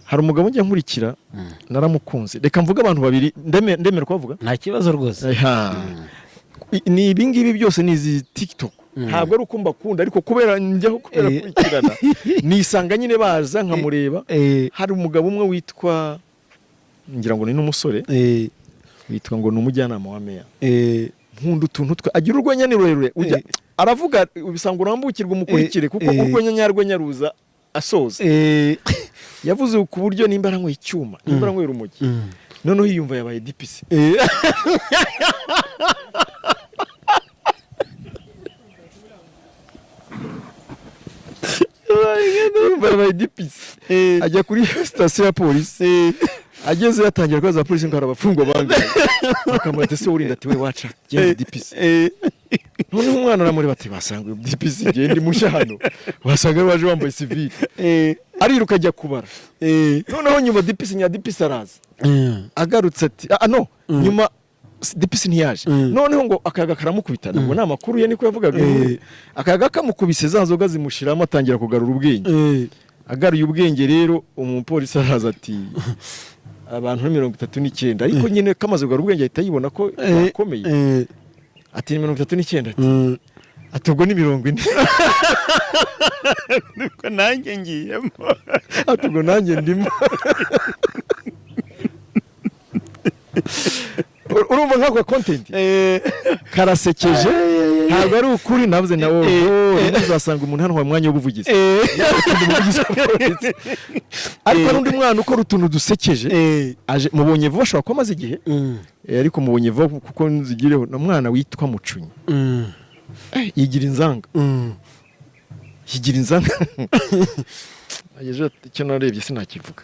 hari umugabo njya nkurikira naramukunze reka mvuga abantu babiri ndemera ko bavuga nta kibazo rwose ni ibingibi byose ni izi TikTok ntabwo ari uko mbakunda ariko kubera njyaho kubera kurikirana nisanga nyine baza nkamureba hari umugabo umwe witwa ngira ngo ni n'umusore witwa ngo ni umujyanama wa meya nkunda utuntu agira urwenya ni rurerure aravuga ubisanga urambukirwa umukurikire kuko urwenya nyarwo nyaruza asoza yavuze ku buryo nimba aranywe icyuma nimba aranywe urumogi noneho yiyumva yabaye dipisi yabaye dipisi ajya kuri sitasiyo ya polisi ageze yatangira kubaza polisi ngo hari abafungwa bangahe bakamubwira ati urinda ati we waca genda dipisi noneho umwana aramureba ati basanga dipisi genda mushya hano basanga baje wambaye civile ariruka ajya kubara noneho nyuma dipisi nya dipisi araza agarutse ati no nyuma dipisi ntiyaje noneho ngo akayaga karamukubitana ngo namakuru ye niko yavugaga akayaga kamukubise za nzoga zimushiramo atangira kugarura ubwenge agaruye ubwenge rero umupolisi araza ati abantu 39 ariko nyine kamaze kugarura ubwenge ahita yibona ko yakomeye ati 39 ati ubwo ni 40 niko nanjye ngiyemo ati ubwo nanjye ndimo urumva nk'ako content karasekeje ntabwo ari ukuri navuze nawo uzasanga umuntu hano mwanya w'ubuvugizi ariko n'undi mwana ukora utuntu dusekeje aje mubonye vuba ashobora kuba amaze igihe ariko mubonye vuba kuko nzigireho na mwana witwa Mucunyi yigira inzanga ageje icyo narebye sinakivuga